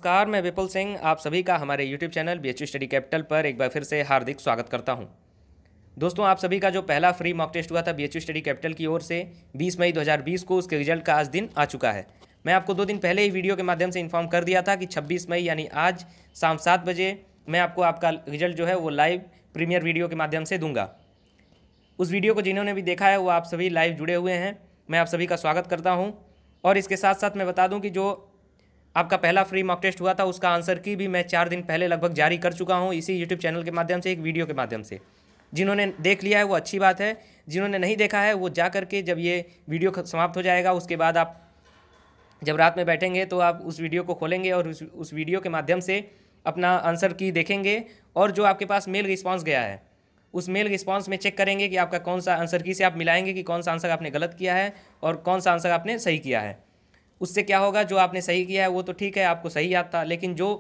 नमस्कार, मैं विपुल सिंह आप सभी का हमारे YouTube channel BHU study capital पर एक बार फिर से हार्दिक स्वागत करता हूं। दोस्तों, आप सभी का जो पहला फ्री मॉक टेस्ट हुआ था BHU स्टडी कैपिटल की ओर से 20 मई 2020 को, उसके रिजल्ट का आज दिन आ चुका है। मैं आपको 2 दिन पहले ही वीडियो के माध्यम से इन्फॉर्म कर दिया था कि 26 मई यानी आज शाम 7 बजे मैं आपको आपका रिजल्ट जो है वो लाइव प्रीमियर वीडियो के माध्यम से दूंगा। उस वीडियो को जिन्होंने भी देखा है वो आप सभी लाइव जुड़े हुए हैं, मैं आप सभी का स्वागत करता हूँ। और इसके साथ साथ मैं बता दूँ कि जो आपका पहला फ्री मॉक टेस्ट हुआ था उसका आंसर की भी मैं 4 दिन पहले लगभग जारी कर चुका हूं इसी यूट्यूब चैनल के माध्यम से, एक वीडियो के माध्यम से। जिन्होंने देख लिया है वो अच्छी बात है, जिन्होंने नहीं देखा है वो जा करके जब ये वीडियो समाप्त हो जाएगा उसके बाद आप जब रात में बैठेंगे तो आप उस वीडियो को खोलेंगे और उस वीडियो के माध्यम से अपना आंसर की देखेंगे और जो आपके पास मेल रिस्पॉन्स गया है उस मेल रिस्पॉन्स में चेक करेंगे कि आपका कौन सा आंसर की से आप मिलाएंगे कि कौन सा आंसर आपने गलत किया है और कौन सा आंसर आपने सही किया है। उससे क्या होगा, जो आपने सही किया है वो तो ठीक है, आपको सही याद था, लेकिन जो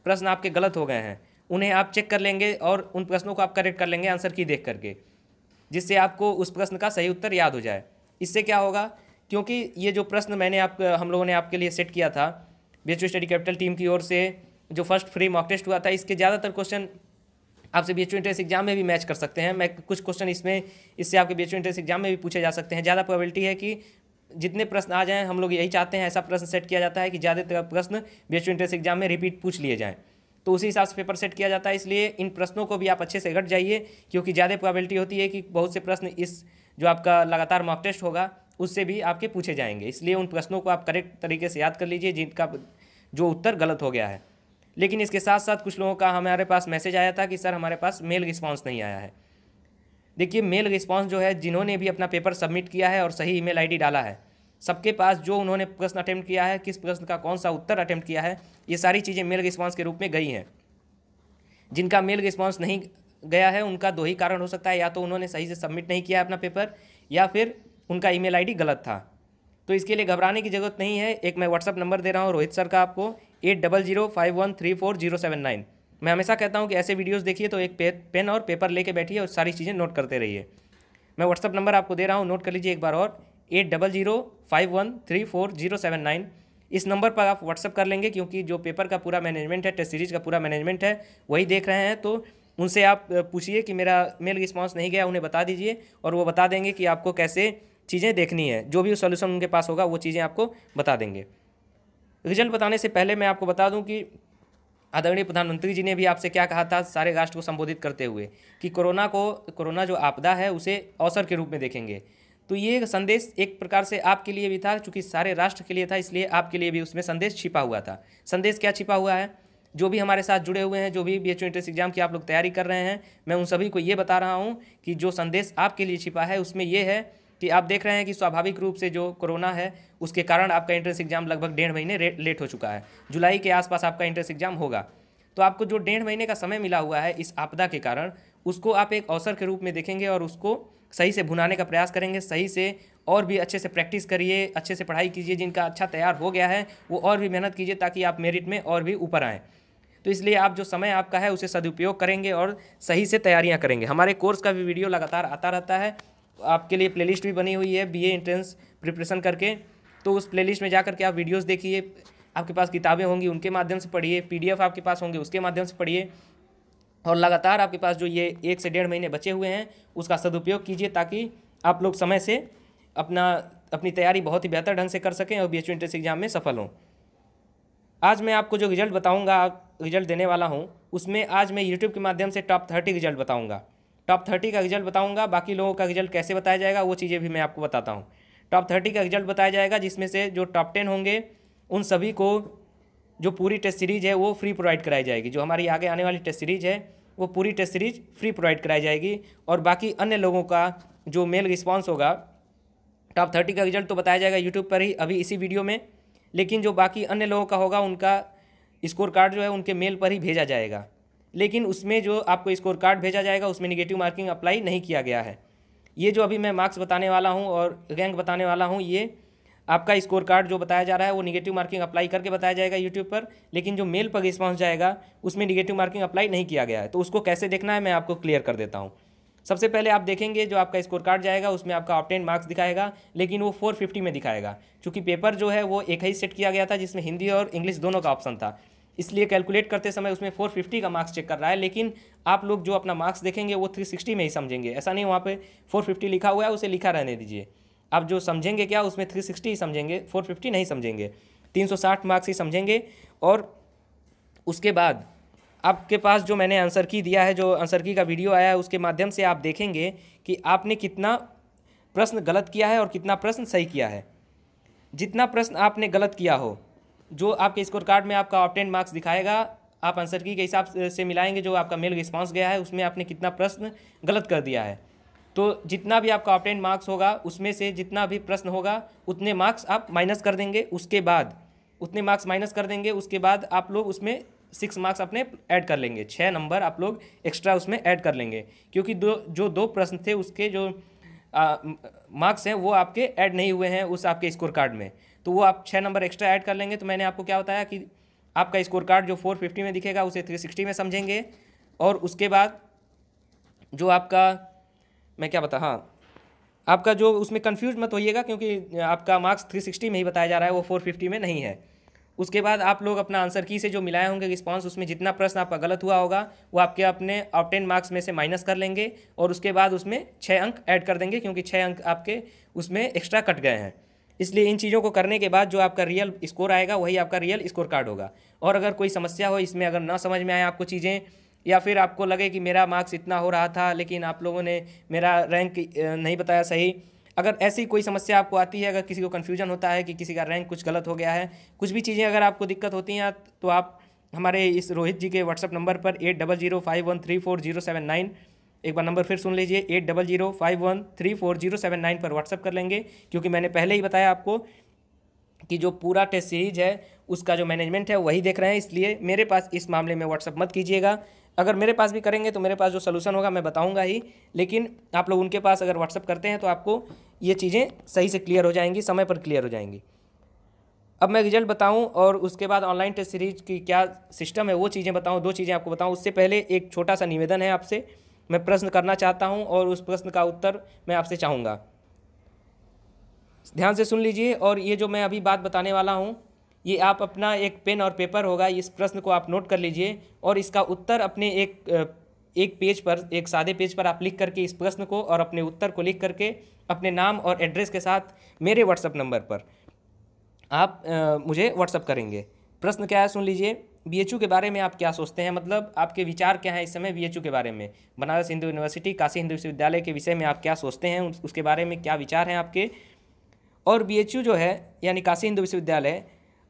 प्रश्न आपके गलत हो गए हैं उन्हें आप चेक कर लेंगे और उन प्रश्नों को आप करेक्ट कर लेंगे आंसर की देख करके, जिससे आपको उस प्रश्न का सही उत्तर याद हो जाए। इससे क्या होगा, क्योंकि ये जो प्रश्न हम लोगों ने आपके लिए सेट किया था BHU स्टडी कैपिटल टीम की ओर से, जो फर्स्ट फ्री मॉक टेस्ट हुआ था, इसके ज़्यादातर क्वेश्चन आपसे BHU एंट्रेंस एग्जाम में भी मैच कर सकते हैं। मैं कुछ क्वेश्चन इससे आपके BHU एंट्रेंस एग्जाम में भी पूछे जा सकते हैं। ज़्यादा प्रोबेबिलिटी है कि जितने प्रश्न आ जाएं, हम लोग यही चाहते हैं, ऐसा प्रश्न सेट किया जाता है कि ज़्यादातर प्रश्न BHU एंट्रेंस एग्जाम में रिपीट पूछ लिए जाएं, तो उसी हिसाब से पेपर सेट किया जाता है। इसलिए इन प्रश्नों को भी आप अच्छे से रट जाइए, क्योंकि ज़्यादा प्रोबेबिलिटी होती है कि बहुत से प्रश्न इस जो आपका लगातार मॉक टेस्ट होगा उससे भी आपके पूछे जाएंगे। इसलिए उन प्रश्नों को आप करेक्ट तरीके से याद कर लीजिए जिनका जो उत्तर गलत हो गया है। लेकिन इसके साथ साथ कुछ लोगों का हमारे पास मैसेज आया था कि सर हमारे पास मेल रिस्पॉन्स नहीं आया है। देखिए, मेल रिस्पॉन्स जो है, जिन्होंने भी अपना पेपर सबमिट किया है और सही ईमेल आईडी डाला है, सबके पास जो उन्होंने प्रश्न अटेम्प्ट किया है, किस प्रश्न का कौन सा उत्तर अटेम्प्ट किया है, ये सारी चीज़ें मेल रिस्पॉन्स के रूप में गई हैं। जिनका मेल रिस्पॉन्स नहीं गया है उनका 2 ही कारण हो सकता है, या तो उन्होंने सही से सबमिट नहीं किया अपना पेपर, या फिर उनका ईमेल आईडी गलत था। तो इसके लिए घबराने की ज़रूरत नहीं है। एक मैं व्हाट्सअप नंबर दे रहा हूँ रोहित सर का आपको, 8005134079। मैं हमेशा कहता हूँ कि ऐसे वीडियोज़ देखिए तो एक पेन और पेपर लेके बैठिए और सारी चीज़ें नोट करते रहिए। मैं व्हाट्सअप नंबर आपको दे रहा हूँ, नोट कर लीजिए एक बार और, 8005134079। इस नंबर पर आप व्हाट्सअप कर लेंगे, क्योंकि जो पेपर का पूरा मैनेजमेंट है, टेस्ट सीरीज का पूरा मैनेजमेंट है, वही देख रहे हैं। तो उनसे आप पूछिए कि मेरा मेल रिस्पॉन्स नहीं गया, उन्हें बता दीजिए और वो बता देंगे कि आपको कैसे चीज़ें देखनी है। जो भी सॉल्यूशन उनके पास होगा वो चीज़ें आपको बता देंगे। रिजल्ट बताने से पहले मैं आपको बता दूं कि आदरणीय प्रधानमंत्री जी ने भी आपसे क्या कहा था सारे राष्ट्र को संबोधित करते हुए, कि कोरोना जो आपदा है उसे अवसर के रूप में देखेंगे। तो ये संदेश एक प्रकार से आपके लिए भी था, चूँकि सारे राष्ट्र के लिए था, इसलिए आपके लिए भी उसमें संदेश छिपा हुआ था। संदेश क्या छिपा हुआ है, जो भी हमारे साथ जुड़े हुए हैं, जो भी BHU एंट्रेंस एग्जाम की आप लोग तैयारी कर रहे हैं, मैं उन सभी को ये बता रहा हूँ कि जो संदेश आपके लिए छिपा है उसमें ये है कि आप देख रहे हैं कि स्वाभाविक रूप से जो कोरोना है उसके कारण आपका एंट्रेंस एग्जाम लगभग 1.5 महीने लेट हो चुका है। जुलाई के आसपास आपका एंट्रेंस एग्जाम होगा। तो आपको जो 1.5 महीने का समय मिला हुआ है इस आपदा के कारण, उसको आप एक अवसर के रूप में देखेंगे और उसको सही से भुनाने का प्रयास करेंगे। सही से और भी अच्छे से प्रैक्टिस करिए, अच्छे से पढ़ाई कीजिए। जिनका अच्छा तैयार हो गया है वो और भी मेहनत कीजिए ताकि आप मेरिट में और भी ऊपर आएँ। तो इसलिए आप जो समय आपका है उसे सदुपयोग करेंगे और सही से तैयारियाँ करेंगे। हमारे कोर्स का भी वीडियो लगातार आता रहता है, आपके लिए प्लेलिस्ट भी बनी हुई है BA एंट्रेंस प्रिपरेशन करके, तो उस प्लेलिस्ट में जा करके आप वीडियोस देखिए। आपके पास किताबें होंगी उनके माध्यम से पढ़िए, PDF आपके पास होंगे उसके माध्यम से पढ़िए, और लगातार आपके पास जो ये 1 से 1.5 महीने बचे हुए हैं उसका सदुपयोग कीजिए ताकि आप लोग समय से अपनी तैयारी बहुत ही बेहतर ढंग से कर सकें और BHU एंट्रेंस एग्जाम में सफल हों। आज मैं आपको जो रिजल्ट बताऊँगा, रिजल्ट देने वाला हूँ, उसमें आज मैं यूट्यूब के माध्यम से टॉप 30 रिजल्ट बताऊँगा। टॉप 30 का रिजल्ट बताऊंगा। बाकी लोगों का रिजल्ट कैसे बताया जाएगा वो चीज़ें भी मैं आपको बताता हूं। टॉप 30 का रिजल्ट बताया जाएगा, जिसमें से जो टॉप 10 होंगे उन सभी को जो पूरी टेस्ट सीरीज है वो फ्री प्रोवाइड कराई जाएगी। जो हमारी आगे आने वाली टेस्ट सीरीज है वो पूरी टेस्ट सीरीज फ्री प्रोवाइड कराई जाएगी। और बाकी अन्य लोगों का जो मेल रिस्पॉन्स होगा, टॉप 30 का रिजल्ट तो बताया जाएगा यूट्यूब पर ही अभी इसी वीडियो में, लेकिन जो बाकी अन्य लोगों का होगा उनका स्कोर कार्ड जो है उनके मेल पर ही भेजा जाएगा। लेकिन उसमें जो आपको स्कोर कार्ड भेजा जाएगा उसमें नेगेटिव मार्किंग अप्लाई नहीं किया गया है। ये जो अभी मैं मार्क्स बताने वाला हूँ और रैंक बताने वाला हूँ, ये आपका स्कोर कार्ड जो बताया जा रहा है वो नेगेटिव मार्किंग अप्लाई करके बताया जाएगा यूट्यूब पर, लेकिन जो मेल पर रिस्पॉन्स जाएगा उसमें नेगेटिव मार्किंग अप्लाई नहीं किया गया है। तो उसको कैसे देखना है मैं आपको क्लियर कर देता हूँ। सबसे पहले आप देखेंगे जो आपका स्कोर कार्ड जाएगा उसमें आपका ऑब्टेन मार्क्स दिखाएगा, लेकिन वो 450 में दिखाएगा, क्योंकि पेपर जो है वो एक ही सेट किया गया था जिसमें हिंदी और इंग्लिश दोनों का ऑप्शन था। इसलिए कैलकुलेट करते समय उसमें 450 का मार्क्स चेक कर रहा है, लेकिन आप लोग जो अपना मार्क्स देखेंगे वो 360 में ही समझेंगे। ऐसा नहीं वहाँ पे 450 लिखा हुआ है, उसे लिखा रहने दीजिए। आप जो समझेंगे क्या उसमें 360 ही समझेंगे, 450 नहीं समझेंगे, 360 मार्क्स ही समझेंगे। और उसके बाद आपके पास जो मैंने आंसर की दिया है, जो आंसर की का वीडियो आया है, उसके माध्यम से आप देखेंगे कि आपने कितना प्रश्न गलत किया है और कितना प्रश्न सही किया है। जितना प्रश्न आपने गलत किया हो, जो आपके स्कोर कार्ड में आपका ऑब्टेन मार्क्स दिखाएगा, आप आंसर की के हिसाब से मिलाएंगे जो आपका मेल रिस्पांस गया है, उसमें आपने कितना प्रश्न गलत कर दिया है। तो जितना भी आपका ऑब्टेन मार्क्स होगा उसमें से जितना भी प्रश्न होगा उतने मार्क्स आप माइनस कर देंगे। उसके बाद उतने मार्क्स माइनस कर देंगे, उसके बाद आप लोग उसमें 6 मार्क्स अपने ऐड कर लेंगे, 6 नंबर आप लोग एक्स्ट्रा उसमें ऐड कर लेंगे, क्योंकि दो प्रश्न थे उसके जो मार्क्स हैं वो आपके ऐड नहीं हुए हैं उस आपके स्कोर कार्ड में, तो वो आप 6 नंबर एक्स्ट्रा ऐड कर लेंगे। तो मैंने आपको क्या बताया कि आपका स्कोर कार्ड जो 450 में दिखेगा उसे 360 में समझेंगे। और उसके बाद जो आपका मैं क्या बता हाँ आपका जो उसमें कंफ्यूज मत होइएगा, क्योंकि आपका मार्क्स 360 में ही बताया जा रहा है, वो 450 में नहीं है। उसके बाद आप लोग अपना आंसर की से जो मिलाए होंगे रिस्पांस, उसमें जितना प्रश्न आपका गलत हुआ होगा वो आपके अपने ऑब्टेन मार्क्स में से माइनस कर लेंगे, और उसके बाद उसमें 6 अंक ऐड कर देंगे, क्योंकि 6 अंक आपके उसमें एक्स्ट्रा कट गए हैं। इसलिए इन चीज़ों को करने के बाद जो आपका रियल स्कोर आएगा वही आपका रियल स्कोर कार्ड होगा। और अगर कोई समस्या हो इसमें, अगर ना समझ में आए आपको चीज़ें, या फिर आपको लगे कि मेरा मार्क्स इतना हो रहा था लेकिन आप लोगों ने मेरा रैंक नहीं बताया सही, अगर ऐसी कोई समस्या आपको आती है, अगर किसी को कन्फ्यूजन होता है कि किसी का रैंक कुछ गलत हो गया है, कुछ भी चीज़ें अगर आपको दिक्कत होती हैं, तो आप हमारे इस रोहित जी के व्हाट्सअप नंबर पर 8005134079, एक बार नंबर फिर सुन लीजिए, 8005134079 पर व्हाट्सअप कर लेंगे। क्योंकि मैंने पहले ही बताया आपको कि जो पूरा टेस्ट सीरीज है उसका जो मैनेजमेंट है वही देख रहे हैं, इसलिए मेरे पास इस मामले में व्हाट्सअप मत कीजिएगा। अगर मेरे पास भी करेंगे तो मेरे पास जो सलूशन होगा मैं बताऊंगा ही, लेकिन आप लोग उनके पास अगर व्हाट्सअप करते हैं तो आपको ये चीज़ें सही से क्लियर हो जाएंगी, समय पर क्लियर हो जाएंगी। अब मैं रिजल्ट बताऊं और उसके बाद ऑनलाइन टेस्ट सीरीज की क्या सिस्टम है वो चीज़ें बताऊं, 2 चीज़ें आपको बताऊं। उससे पहले एक छोटा सा निवेदन है आपसे, मैं प्रश्न करना चाहता हूं और उस प्रश्न का उत्तर मैं आपसे चाहूँगा। ध्यान से सुन लीजिए, और ये जो मैं अभी बात बताने वाला हूँ ये आप अपना एक पेन और पेपर होगा, इस प्रश्न को आप नोट कर लीजिए, और इसका उत्तर अपने एक पेज पर, एक सादे पेज पर आप लिख करके इस प्रश्न को और अपने उत्तर को लिख करके अपने नाम और एड्रेस के साथ मेरे व्हाट्सअप नंबर पर आप मुझे व्हाट्सअप करेंगे। प्रश्न क्या है सुन लीजिए, बीएचयू के बारे में आप क्या सोचते हैं, मतलब आपके विचार क्या हैं इस समय बीएचयू के बारे में, बनारस हिंदू यूनिवर्सिटी काशी हिंदू विश्वविद्यालय के विषय में आप क्या सोचते हैं, उसके बारे में क्या विचार हैं आपके। और बीएचयू जो है यानी काशी हिंदू विश्वविद्यालय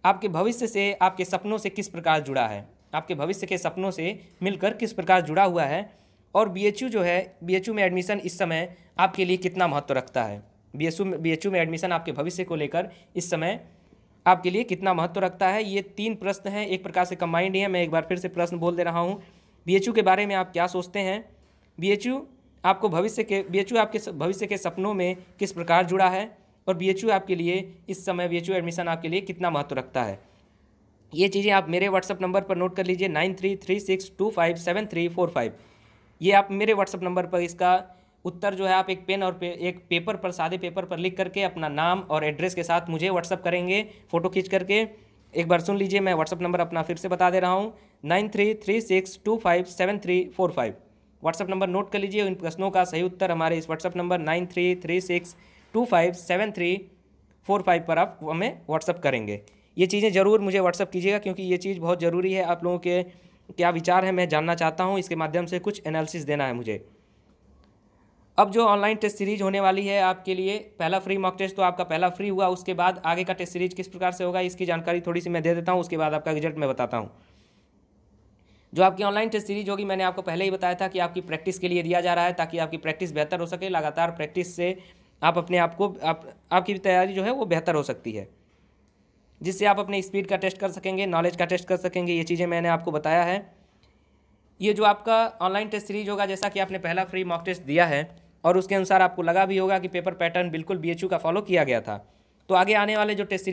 आपके भविष्य से, आपके सपनों से किस प्रकार जुड़ा है, आपके भविष्य के सपनों से मिलकर किस प्रकार जुड़ा हुआ है। और बीएचयू जो है, बीएचयू में एडमिशन इस समय आपके लिए कितना महत्व रखता है, बीएचयू में एडमिशन आपके भविष्य को लेकर इस समय आपके लिए कितना महत्व रखता है। ये 3 प्रश्न हैं, एक प्रकार से कंबाइंड ही है। मैं एक बार फिर से प्रश्न बोल दे रहा हूँ, बीएचयू के बारे में आप क्या सोचते हैं, बीएचयू आपके भविष्य के सपनों में किस प्रकार जुड़ा है, और बीएचयू आपके लिए इस समय बीएचयू एडमिशन आपके लिए कितना महत्व रखता है। ये चीज़ें आप मेरे व्हाट्सअप नंबर पर नोट कर लीजिए, 9336257345। ये आप मेरे व्हाट्सअप नंबर पर इसका उत्तर जो है आप एक पेन और एक पेपर पर, सादे पेपर पर लिख करके अपना नाम और एड्रेस के साथ मुझे व्हाट्सअप करेंगे, फ़ोटो खींच करके। एक बार सुन लीजिए, मैं व्हाट्सअप नंबर अपना फिर से बता दे रहा हूँ, 9336257345। व्हाट्सअप नंबर नोट कर लीजिए। इन प्रश्नों का सही उत्तर हमारे इस व्हाट्सअप नंबर 9336257345 पर आप हमें व्हाट्सअप करेंगे। ये चीज़ें ज़रूर मुझे व्हाट्सअप कीजिएगा, क्योंकि ये चीज़ बहुत ज़रूरी है। आप लोगों के क्या विचार हैं मैं जानना चाहता हूँ, इसके माध्यम से कुछ एनालिसिस देना है मुझे। अब जो ऑनलाइन टेस्ट सीरीज होने वाली है आपके लिए, पहला फ्री मॉक टेस्ट तो आपका पहला फ्री हुआ, उसके बाद आगे का टेस्ट सीरीज किस प्रकार से होगा इसकी जानकारी थोड़ी सी मैं दे देता हूँ, उसके बाद आपका रिजल्ट मैं बताता हूँ। जो आपकी ऑनलाइन टेस्ट सीरीज होगी, मैंने आपको पहले ही बताया था कि आपकी प्रैक्टिस के लिए दिया जा रहा है, ताकि आपकी प्रैक्टिस बेहतर हो सके। लगातार प्रैक्टिस से आप अपने आप को आपकी तैयारी जो है वो बेहतर हो सकती है, जिससे आप अपने स्पीड का टेस्ट कर सकेंगे, नॉलेज का टेस्ट कर सकेंगे। ये चीज़ें मैंने आपको बताया है। ये जो आपका ऑनलाइन टेस्ट सीरीज होगा, जैसा कि आपने पहला फ्री मॉक टेस्ट दिया है और उसके अनुसार आपको लगा भी होगा कि पेपर पैटर्न बिल्कुल बीएचयू का फॉलो किया गया था, तो आगे आने वाले जो टेस्ट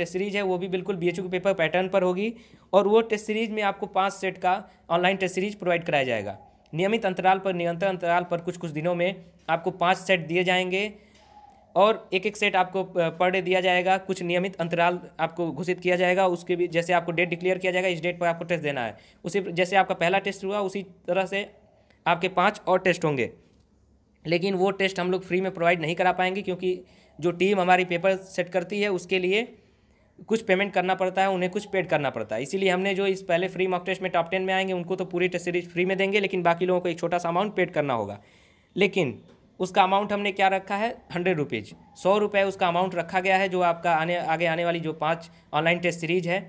सीरीज है वो भी बिल्कुल बीएचयू के पेपर पैटर्न पर होगी। और वो टेस्ट सीरीज में आपको 5 सेट का ऑनलाइन टेस्ट सीरीज प्रोवाइड कराया जाएगा। नियमित अंतराल पर, निरंतर अंतराल पर कुछ दिनों में आपको 5 सेट दिए जाएंगे। और एक एक सेट आपको पर डे दिया जाएगा, कुछ नियमित अंतराल आपको घोषित किया जाएगा, उसके भी जैसे आपको डेट डिक्लेयर किया जाएगा, इस डेट पर आपको टेस्ट देना है, उसी जैसे आपका पहला टेस्ट हुआ उसी तरह से आपके 5 और टेस्ट होंगे। लेकिन वो टेस्ट हम लोग फ्री में प्रोवाइड नहीं करा पाएंगे, क्योंकि जो टीम हमारी पेपर सेट करती है उसके लिए कुछ पेमेंट करना पड़ता है, उन्हें कुछ पेड करना पड़ता है। इसीलिए हमने जो इस पहले फ्री मॉक टेस्ट में टॉप 10 में आएंगे उनको तो पूरी टेस्ट सीरीज फ्री में देंगे, लेकिन बाकी लोगों को एक छोटा सा अमाउंट पेड करना होगा। लेकिन उसका अमाउंट हमने क्या रखा है, 100 रुपीज़, 100 रुपये उसका अमाउंट रखा गया है। जो आपका आगे आने वाली जो 5 ऑनलाइन टेस्ट सीरीज है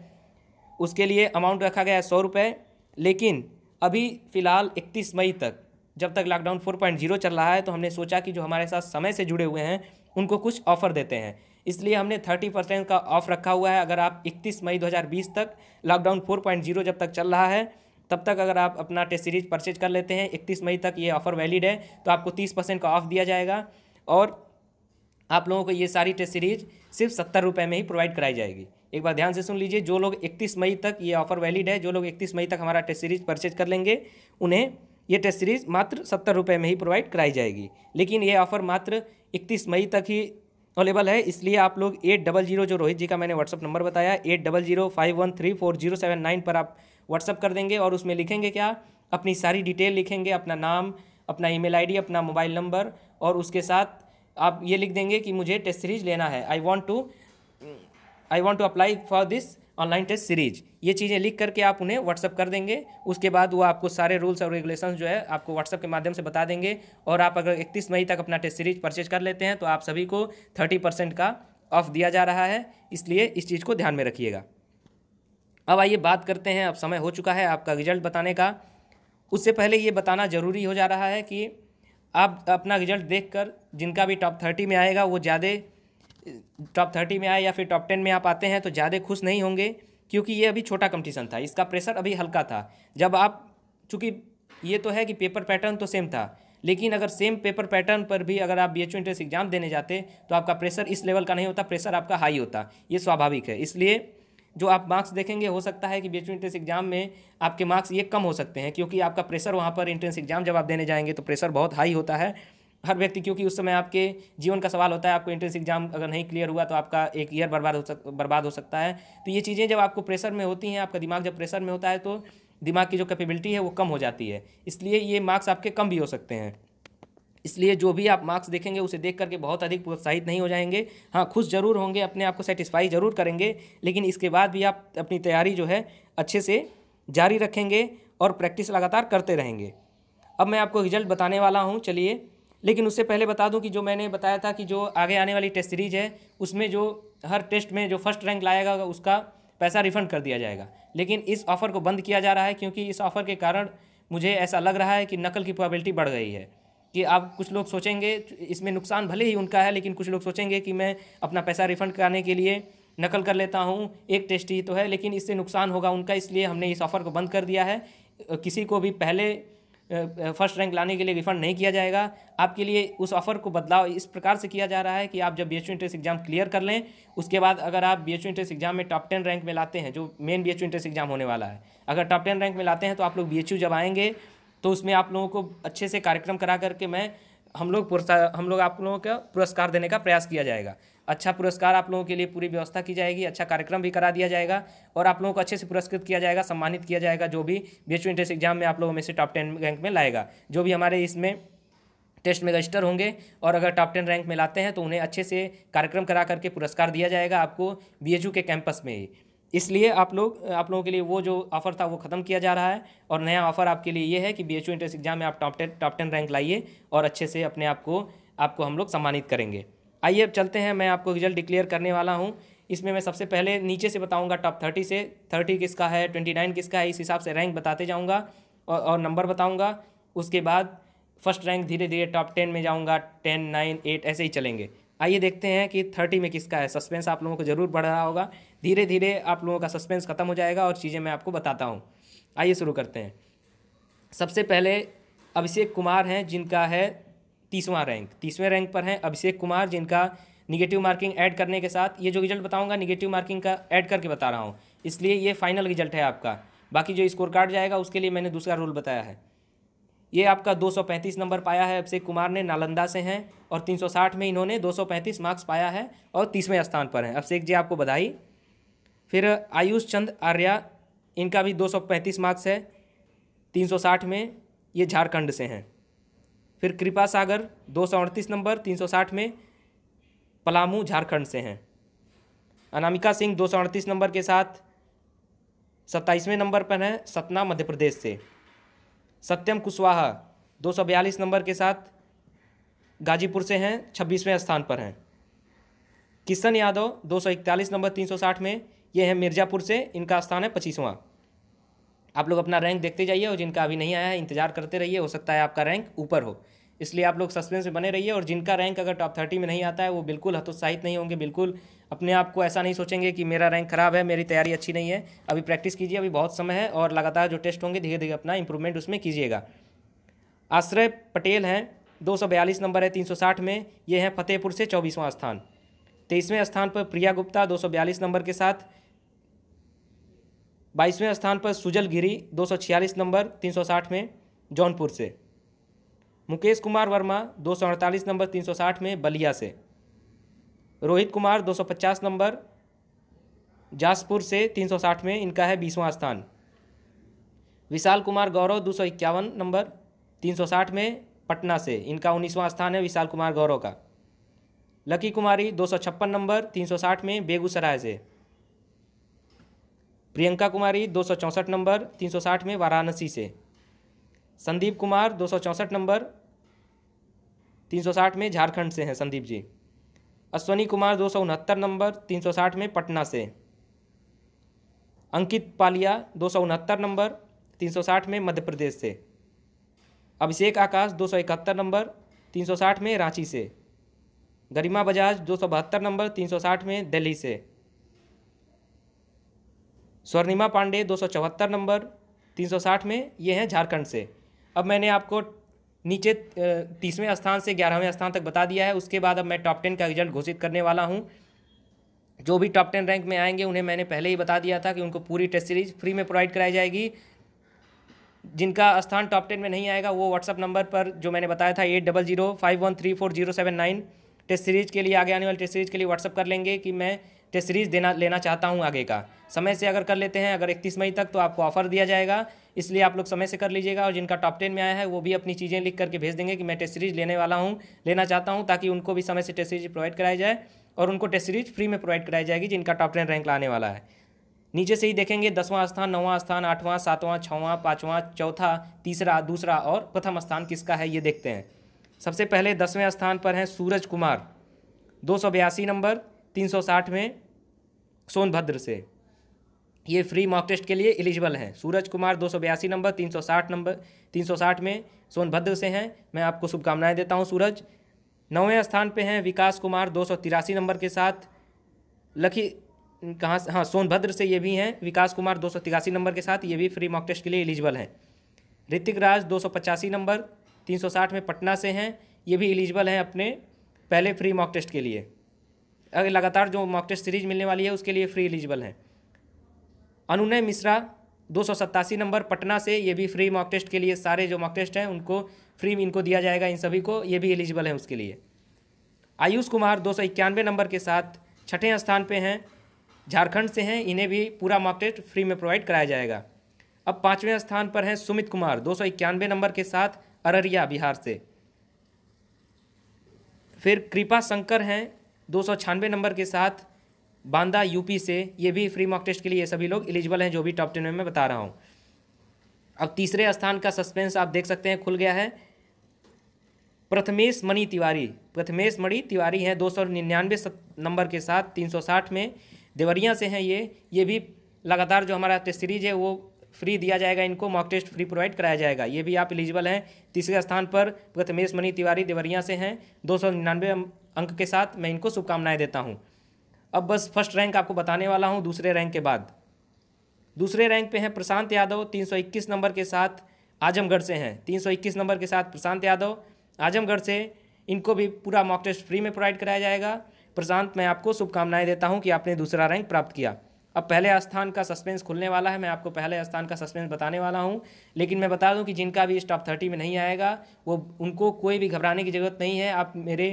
उसके लिए अमाउंट रखा गया है 100 रुपये। लेकिन अभी फ़िलहाल 31 मई तक, जब तक लॉकडाउन 4.0 चल रहा है, तो हमने सोचा कि जो हमारे साथ समय से जुड़े हुए हैं उनको कुछ ऑफ़र देते हैं, इसलिए हमने 30% का ऑफ रखा हुआ है। अगर आप 31 मई 2020 तक, लॉकडाउन 4.0 जब तक चल रहा है तब तक अगर आप अपना टेस्ट सीरीज परचेज कर लेते हैं, 31 मई तक ये ऑफ़र वैलिड है, तो आपको 30% का ऑफ दिया जाएगा और आप लोगों को ये सारी टेस्ट सीरीज सिर्फ 70 रुपये में ही प्रोवाइड कराई जाएगी। एक बार ध्यान से सुन लीजिए, जो लोग 31 मई तक ये ऑफ़र वैलिड है, जो लोग 31 मई तक हमारा टेस्ट सीरीज परचेज कर लेंगे उन्हें ये टेस्ट सीरीज मात्र 70 रुपये में ही प्रोवाइड कराई जाएगी। लेकिन ये ऑफ़र मात्र 31 मई तक ही अवेलेबल है, इसलिए आप लोग 800, जो रोहित जी का मैंने व्हाट्सअप नंबर बताया, 8005134079 पर आप व्हाट्सअप कर देंगे और उसमें लिखेंगे क्या, अपनी सारी डिटेल लिखेंगे, अपना नाम, अपना ईमेल आईडी, अपना मोबाइल नंबर, और उसके साथ आप ये लिख देंगे कि मुझे टेस्ट सीरीज लेना है, I want to apply for this online test series. ये चीज़ें लिख करके आप उन्हें व्हाट्सअप कर देंगे। उसके बाद वो आपको सारे रूल्स और रेगुलेशंस जो है आपको व्हाट्सअप के माध्यम से बता देंगे। और आप अगर 31 मई तक अपना टेस्ट सीरीज परचेज कर लेते हैं तो आप सभी को 30% का ऑफ दिया जा रहा है, इसलिए इस चीज़ को ध्यान में रखिएगा। अब आइए बात करते हैं, अब समय हो चुका है आपका रिजल्ट बताने का। उससे पहले ये बताना ज़रूरी हो जा रहा है कि आप अपना रिजल्ट देखकर जिनका भी टॉप 30 में आएगा वो ज़्यादा टॉप 30 में आए या फिर टॉप 10 में आप आते हैं तो ज़्यादा खुश नहीं होंगे, क्योंकि ये अभी छोटा कंपटीशन था, इसका प्रेशर अभी हल्का था। जब आप, चूँकि ये तो है कि पेपर पैटर्न तो सेम था, लेकिन अगर सेम पेपर पैटर्न पर भी अगर आप BHU एंट्रेंस एग्जाम देने जाते तो आपका प्रेशर इस लेवल का नहीं होता, प्रेशर आपका हाई होता, ये स्वाभाविक है। इसलिए जो आप मार्क्स देखेंगे, हो सकता है कि BHU एंट्रेंस एग्जाम में आपके मार्क्स ये कम हो सकते हैं, क्योंकि आपका प्रेशर वहाँ पर एंट्रेंस एग्जाम जब आप देने जाएंगे तो प्रेशर बहुत हाई होता है हर व्यक्ति, क्योंकि उस समय आपके जीवन का सवाल होता है। आपको एंट्रेंस एग्जाम अगर नहीं क्लियर हुआ तो आपका एक ईयर बर्बाद हो सकता है। तो ये चीज़ें जब आपको प्रेशर में होती हैं, आपका दिमाग जब प्रेशर में होता है तो दिमाग की जो कैपेबिलिटी है वो कम हो जाती है, इसलिए ये मार्क्स आपके कम भी हो सकते हैं। इसलिए जो भी आप मार्क्स देखेंगे उसे देख करके बहुत अधिक प्रोत्साहित नहीं हो जाएंगे। हाँ, खुश जरूर होंगे, अपने आप को सेटिस्फाई जरूर करेंगे, लेकिन इसके बाद भी आप अपनी तैयारी जो है अच्छे से जारी रखेंगे और प्रैक्टिस लगातार करते रहेंगे। अब मैं आपको रिजल्ट बताने वाला हूँ, चलिए। लेकिन उससे पहले बता दूं कि जो मैंने बताया था कि जो आगे आने वाली टेस्ट सीरीज है उसमें जो हर टेस्ट में जो फर्स्ट रैंक लाएगा उसका पैसा रिफंड कर दिया जाएगा, लेकिन इस ऑफ़र को बंद किया जा रहा है, क्योंकि इस ऑफ़र के कारण मुझे ऐसा लग रहा है कि नकल की प्रोबेबिलिटी बढ़ गई है। कि आप कुछ लोग सोचेंगे, इसमें नुकसान भले ही उनका है, लेकिन कुछ लोग सोचेंगे कि मैं अपना पैसा रिफंड कराने के लिए नकल कर लेता हूँ, एक टेस्ट ही तो है, लेकिन इससे नुकसान होगा उनका, इसलिए हमने इस ऑफ़र को बंद कर दिया है। किसी को भी पहले फर्स्ट रैंक लाने के लिए रिफंड नहीं किया जाएगा। आपके लिए उस ऑफ़र को बदलाव इस प्रकार से किया जा रहा है कि आप जब BHU एंट्रेंस एग्जाम क्लियर कर लें, उसके बाद अगर आप BHU एंट्रेंस एग्जाम में टॉप 10 रैंक में लाते हैं, जो मेन BHU एंट्रेंस एग्जाम होने वाला है, अगर टॉप 10 रैंक में लाते हैं तो आप लोग BHU जब आएंगे तो उसमें आप लोगों को अच्छे से कार्यक्रम करा करके हम लोग आप लोगों का पुरस्कार देने का प्रयास किया जाएगा। अच्छा पुरस्कार आप लोगों के लिए पूरी व्यवस्था की जाएगी, अच्छा कार्यक्रम भी करा दिया जाएगा और आप लोगों को अच्छे से पुरस्कृत किया जाएगा, सम्मानित किया जाएगा, जो भी BHU एंट्रेंस एग्जाम में आप लोगों में से टॉप 10 रैंक में लाएगा। जो भी हमारे इसमें टेस्ट में रजिस्टर होंगे और अगर टॉप 10 रैंक में लाते हैं तो उन्हें अच्छे से कार्यक्रम करा करके पुरस्कार दिया जाएगा आपको BHU के कैंपस में ही। इसलिए आप लोगों के लिए वो जो ऑफ़र था वो ख़त्म किया जा रहा है और नया ऑफ़र आपके लिए ये है कि BHU एंट्रेंस एग्जाम में आप टॉप 10 रैंक लाइए और अच्छे से अपने आपको हम लोग सम्मानित करेंगे। आइए अब चलते हैं, मैं आपको रिजल्ट डिक्लेयर करने वाला हूं। इसमें मैं सबसे पहले नीचे से बताऊंगा टॉप 30 से, 30 किसका है, 29 किसका है, इस हिसाब से रैंक बताते जाऊंगा और नंबर बताऊंगा। उसके बाद फर्स्ट रैंक धीरे धीरे टॉप 10 में जाऊंगा, 10, 9, 8 ऐसे ही चलेंगे। आइए देखते हैं कि 30 में किसका है। सस्पेंस आप लोगों को ज़रूर बढ़ रहा होगा, धीरे धीरे आप लोगों का सस्पेंस खत्म हो जाएगा और चीज़ें मैं आपको बताता हूँ। आइए शुरू करते हैं। सबसे पहले अभिषेक कुमार हैं, जिनका है 30वें रैंक पर हैं अभिषेक कुमार, जिनका निगेटिव मार्किंग ऐड करने के साथ, ये जो रिजल्ट बताऊंगा निगेटिव मार्किंग का ऐड करके बता रहा हूँ, इसलिए ये फाइनल रिजल्ट है आपका। बाकी जो स्कोर कार्ड जाएगा उसके लिए मैंने दूसरा रूल बताया है। ये आपका 235 नंबर पाया है अभिषेक कुमार ने, नालंदा से हैं, और 360 में इन्होंने 235 मार्क्स पाया है और 30वें स्थान पर हैं। अभिषेक जी आपको बधाई। फिर आयुष चंद आर्या, इनका भी 235 मार्क्स है 360 में, ये झारखंड से हैं। फिर कृपा सागर 238 नंबर 360 में, पलामू झारखंड से हैं। अनामिका सिंह 238 नंबर के साथ 27वें नंबर पर हैं, सतना मध्य प्रदेश से। सत्यम कुशवाहा 242 नंबर के साथ गाजीपुर से हैं, 26वें स्थान पर हैं। किशन यादव 241 नंबर 360 में, ये हैं मिर्ज़ापुर से, इनका स्थान है 25वां। आप लोग अपना रैंक देखते जाइए और जिनका अभी नहीं आया है इंतजार करते रहिए, हो सकता है आपका रैंक ऊपर हो, इसलिए आप लोग सस्पेंस में बने रहिए। और जिनका रैंक अगर टॉप 30 में नहीं आता है वो बिल्कुल हतोत्साहित नहीं होंगे, बिल्कुल अपने आप को ऐसा नहीं सोचेंगे कि मेरा रैंक खराब है, मेरी तैयारी अच्छी नहीं है। अभी प्रैक्टिस कीजिए, अभी बहुत समय है, और लगातार जो टेस्ट होंगे धीरे धीरे अपना इंप्रूवमेंट उसमें कीजिएगा। आश्रय पटेल हैं 242 नंबर है 360 में, ये हैं फतेहपुर से, 24वां स्थान। 23वें स्थान पर प्रिया गुप्ता 242 नंबर के साथ। 22वें स्थान पर सुजल गिरी 246 नंबर 360 में, जौनपुर से। मुकेश कुमार वर्मा 248 नंबर 360 में, बलिया से। रोहित कुमार 250 नंबर जासपुर से, 360 में, इनका है 20वां स्थान। विशाल कुमार गौरव 251 नंबर 360 में, पटना से, इनका 19वां स्थान है विशाल कुमार गौरव का। लकी कुमारी 256 नंबर 360 में, बेगूसराय से। प्रियंका कुमारी 264 नंबर 360 में, वाराणसी से। संदीप कुमार 264 नंबर 360 में, झारखंड से हैं संदीप जी। अश्वनी कुमार 269 नंबर 360 में, पटना से। अंकित पालिया 269 नंबर 360 में, मध्य प्रदेश से। अभिषेक आकाश 271 नंबर 360 में, रांची से। गरिमा बजाज 272 नंबर 360 में, दिल्ली से। स्वर्णिमा पांडे 274 नंबर 360 में, ये हैं झारखंड से। अब मैंने आपको नीचे 30वें स्थान से 11वें स्थान तक बता दिया है। उसके बाद अब मैं टॉप 10 का रिजल्ट घोषित करने वाला हूं। जो भी टॉप 10 रैंक में आएंगे उन्हें मैंने पहले ही बता दिया था कि उनको पूरी टेस्ट सीरीज फ्री में प्रोवाइड कराई जाएगी। जिनका स्थान टॉप 10 में नहीं आएगा वो व्हाट्सअप नंबर पर जो मैंने बताया था 8005134079 टेस्ट सीरीज के लिए, आगे आने वाली टेस्ट सीरीज के लिए व्हाट्सअप कर लेंगे कि मैं टेस्ट सीरीज लेना चाहता हूं आगे का। समय से अगर कर लेते हैं, अगर 31 मई तक, तो आपको ऑफर दिया जाएगा, इसलिए आप लोग समय से कर लीजिएगा। और जिनका टॉप 10 में आया है वो भी अपनी चीज़ें लिख करके भेज देंगे कि मैं टेस्ट सीरीज लेना चाहता हूँ, ताकि उनको भी समय से टेस्ट सीरीज प्रोवाइड कराई जाए और उनको टेस्ट सीरीज फ्री में प्रोवाइड कराई जाएगी जिनका टॉप 10 रैंक लाने वाला है। नीचे से ही देखेंगे 10वां स्थान, 9वां स्थान, 8वां, 7वां, 6वां, 5वां, चौथा, तीसरा, दूसरा और प्रथम स्थान किसका है ये देखते हैं। सबसे पहले 10वें स्थान पर हैं सूरज कुमार 282 नंबर 360 में, सोनभद्र से। ये फ्री मॉक टेस्ट के लिए एलिजिबल हैं। सूरज कुमार 282 नंबर 360 में, सोनभद्र से हैं। मैं आपको शुभकामनाएं देता हूं सूरज। 9वें स्थान पे हैं विकास कुमार 283 नंबर के साथ। सोनभद्र से ये भी हैं विकास कुमार 283 नंबर के साथ, ये भी फ्री मॉक टेस्ट के लिए एलिजिबल हैं। ऋतिक राज 285 नंबर 360 में, पटना से हैं, ये भी एलिजिबल हैं अपने पहले फ्री मॉक टेस्ट के लिए। अगर लगातार जो मॉक टेस्ट सीरीज मिलने वाली है उसके लिए फ्री एलिजिबल हैं। अनुनय मिश्रा 287 नंबर, पटना से, ये भी फ्री मॉक टेस्ट के लिए, सारे जो मॉक टेस्ट हैं उनको फ्री इनको दिया जाएगा, इन सभी को, ये भी एलिजिबल हैं उसके लिए। आयुष कुमार 291 नंबर के साथ 6ठे स्थान पे हैं, झारखंड से हैं, इन्हें भी पूरा मॉक टेस्ट फ्री में प्रोवाइड कराया जाएगा। अब 5वें स्थान पर हैं सुमित कुमार 291 नंबर के साथ, अररिया बिहार से। फिर कृपा शंकर हैं 296 नंबर के साथ, बांदा यूपी से, ये भी फ्री मॉक टेस्ट के लिए ये सभी लोग एलिजिबल हैं जो भी टॉप 10 में मैं बता रहा हूँ। अब तीसरे स्थान का सस्पेंस आप देख सकते हैं खुल गया है। प्रथमेश मणि तिवारी हैं 299 नंबर के साथ 360 में, देवरिया से हैं ये भी लगातार जो हमारा टेस्ट सीरीज है वो फ्री दिया जाएगा, इनको मॉक टेस्ट फ्री प्रोवाइड कराया जाएगा, ये भी आप एलिजिबल हैं। तीसरे स्थान पर प्रथमेश मणि तिवारी देवरिया से हैं 299 अंक के साथ, मैं इनको शुभकामनाएं देता हूं। अब बस फर्स्ट रैंक आपको बताने वाला हूं दूसरे रैंक के बाद। दूसरे रैंक पे हैं प्रशांत यादव 321 नंबर के साथ, आजमगढ़ से हैं। 321 नंबर के साथ प्रशांत यादव आजमगढ़ से, इनको भी पूरा मॉक टेस्ट फ्री में प्रोवाइड कराया जाएगा। प्रशांत, मैं आपको शुभकामनाएं देता हूं कि आपने दूसरा रैंक प्राप्त किया। अब पहले स्थान का सस्पेंस खुलने वाला है, मैं आपको पहले स्थान का सस्पेंस बताने वाला हूं। लेकिन मैं बता दूं कि जिनका भी इस टॉप 30 में नहीं आएगा वो उनको कोई भी घबराने की ज़रूरत नहीं है। आप मेरे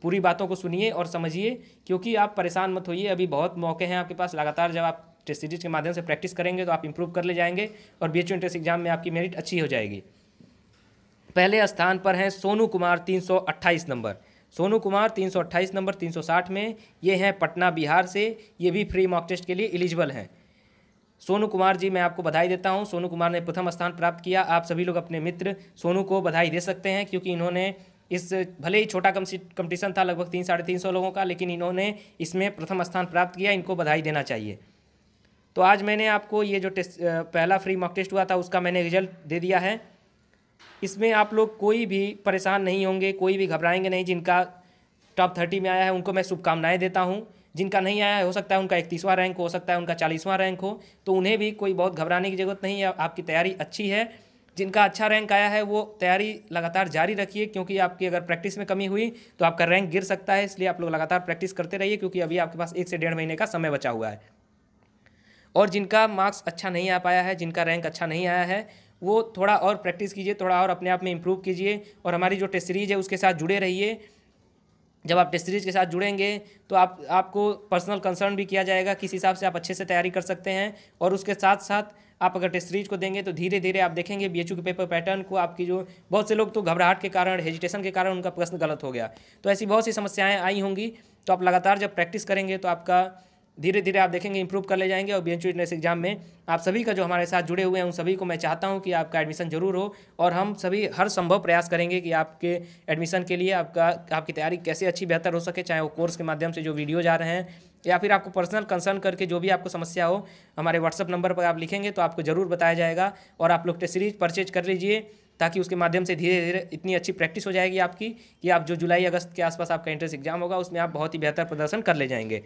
पूरी बातों को सुनिए और समझिए, क्योंकि आप परेशान मत होइए। अभी बहुत मौके हैं आपके पास। लगातार जब आप टेस्ट सीरीज के माध्यम से प्रैक्टिस करेंगे तो आप इंप्रूव कर ले जाएंगे और BHU एंट्रेंस एग्जाम में आपकी मेरिट अच्छी हो जाएगी। पहले स्थान पर हैं सोनू कुमार 328 नंबर। सोनू कुमार 328 नंबर 360 में, ये हैं पटना बिहार से। ये भी फ्री मॉक टेस्ट के लिए एलिजिबल हैं। सोनू कुमार जी, मैं आपको बधाई देता हूं। सोनू कुमार ने प्रथम स्थान प्राप्त किया। आप सभी लोग अपने मित्र सोनू को बधाई दे सकते हैं, क्योंकि इन्होंने इस, भले ही छोटा कंपटीशन था लगभग 300-350 लोगों का, लेकिन इन्होंने इसमें प्रथम स्थान प्राप्त किया। इनको बधाई देना चाहिए। तो आज मैंने आपको ये जो टेस्ट पहला फ्री मॉक टेस्ट हुआ था उसका मैंने रिजल्ट दे दिया है। इसमें आप लोग कोई भी परेशान नहीं होंगे, कोई भी घबराएंगे नहीं। जिनका टॉप 30 में आया है उनको मैं शुभकामनाएं देता हूं। जिनका नहीं आया है, हो सकता है उनका 31वां रैंक हो सकता है उनका 40वां रैंक हो, तो उन्हें भी कोई बहुत घबराने की ज़रूरत नहीं है। आपकी तैयारी अच्छी है। जिनका अच्छा रैंक आया है वो तैयारी लगातार जारी रखिए, क्योंकि आपकी अगर प्रैक्टिस में कमी हुई तो आपका रैंक गिर सकता है। इसलिए आप लोग लगातार प्रैक्टिस करते रहिए, क्योंकि अभी आपके पास 1 से 1.5 महीने का समय बचा हुआ है। और जिनका मार्क्स अच्छा नहीं आ पाया है, जिनका रैंक अच्छा नहीं आया है, वो थोड़ा और प्रैक्टिस कीजिए, थोड़ा और अपने आप में इम्प्रूव कीजिए और हमारी जो टेस्ट सीरीज है उसके साथ जुड़े रहिए। जब आप टेस्ट सीरीज के साथ जुड़ेंगे तो आपको पर्सनल कंसर्न भी किया जाएगा, किस हिसाब से आप अच्छे से तैयारी कर सकते हैं। और उसके साथ साथ आप अगर टेस्ट सीरीज को देंगे तो धीरे धीरे आप देखेंगे BHU के पेपर पैटर्न को। आपकी जो बहुत से लोग तो घबराहट के कारण, हेजिटेशन के कारण उनका प्रश्न गलत हो गया, तो ऐसी बहुत सी समस्याएं आई होंगी। तो आप लगातार जब प्रैक्टिस करेंगे तो आपका धीरे धीरे आप देखेंगे इंप्रूव कर ले जाएंगे। और BHU एंट्रेंस एग्जाम में आप सभी का जो हमारे साथ जुड़े हुए हैं उन सभी को मैं चाहता हूं कि आपका एडमिशन जरूर हो, और हम सभी हर संभव प्रयास करेंगे कि आपके एडमिशन के लिए आपकी तैयारी कैसे अच्छी बेहतर हो सके। चाहे वो कोर्स के माध्यम से जो वीडियो जा रहे हैं, या फिर आपको पर्सनल कंसर्न करके जो भी आपको समस्या हो, हमारे व्हाट्सअप नंबर पर आप लिखेंगे तो आपको ज़रूर बताया जाएगा। और आप लोग टेस्ट सीरीज परचेज कर लीजिए, ताकि उसके माध्यम से धीरे धीरे इतनी अच्छी प्रैक्टिस हो जाएगी आपकी कि आप जो जुलाई अगस्त के आसपास आपका एंट्रेंस एग्जाम होगा उसमें आप बहुत ही बेहतर प्रदर्शन कर ले जाएंगे।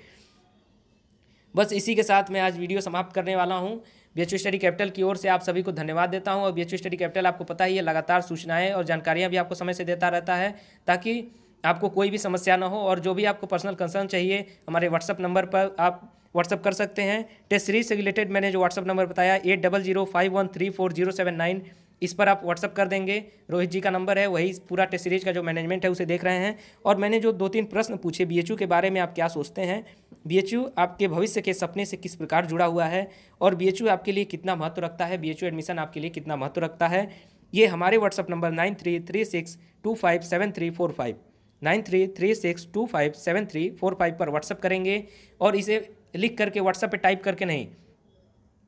बस इसी के साथ मैं आज वीडियो समाप्त करने वाला हूं। BHU स्टडी कैपिटल की ओर से आप सभी को धन्यवाद देता हूं। और BHU स्टडी कैपिटल आपको पता ही है, लगातार सूचनाएं और जानकारियां भी आपको समय से देता रहता है, ताकि आपको कोई भी समस्या ना हो। और जो भी आपको पर्सनल कंसर्न चाहिए, हमारे व्हाट्सअप नंबर पर आप व्हाट्सअप कर सकते हैं। टेस्ट सीरीज से रिलेटेड मैंने जो व्हाट्सअप नंबर बताया 8005134079, इस पर आप व्हाट्सअप कर देंगे। रोहित जी का नंबर है, वही पूरा टेस्ट सीरीज का जो मैनेजमेंट है उसे देख रहे हैं। और मैंने जो 2-3 प्रश्न पूछे BHU के बारे में, आप क्या सोचते हैं, BHU आपके भविष्य के सपने से किस प्रकार जुड़ा हुआ है, और BHU आपके लिए कितना महत्व रखता है, BHU एडमिशन आपके लिए कितना महत्व रखता है, ये हमारे व्हाट्सअप नंबर 9336257345 9336257345 पर व्हाट्सअप करेंगे। और इसे लिख करके व्हाट्सअप पे टाइप करके नहीं,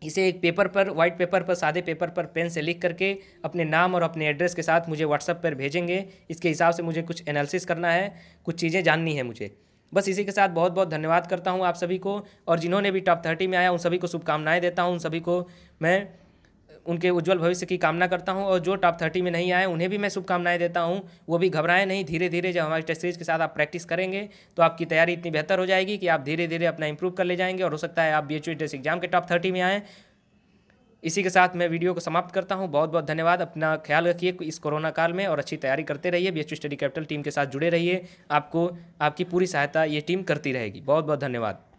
इसे एक पेपर पर, वाइट पेपर पर, सादे पेपर पर पेन से लिख करके अपने नाम और अपने एड्रेस के साथ मुझे व्हाट्सएप पर भेजेंगे। इसके हिसाब से मुझे कुछ एनालिसिस करना है, कुछ चीज़ें जाननी है मुझे। बस इसी के साथ बहुत बहुत धन्यवाद करता हूं आप सभी को। और जिन्होंने भी टॉप 30 में आया उन सभी को शुभकामनाएं देता हूं। उन सभी को मैं उनके उज्जवल भविष्य की कामना करता हूं। और जो टॉप 30 में नहीं आए उन्हें भी मैं शुभकामनाएं देता हूं। वो भी घबराएं नहीं, धीरे धीरे जब हमारी टेस्ट सीरीज के साथ आप प्रैक्टिस करेंगे तो आपकी तैयारी इतनी बेहतर हो जाएगी कि आप धीरे धीरे अपना इंप्रूव कर ले जाएंगे। और हो सकता है आप BHU एंट्रेंस एग्जाम के टॉप 30 में आएँ। इसी के साथ मैं वीडियो को समाप्त करता हूं। बहुत बहुत धन्यवाद। अपना ख्याल रखिए इस कोरोना काल में, और अच्छी तैयारी करते रहिए। BHU स्टडी कैपिटल टीम के साथ जुड़े रहिए। आपको आपकी पूरी सहायता ये टीम करती रहेगी। बहुत बहुत धन्यवाद।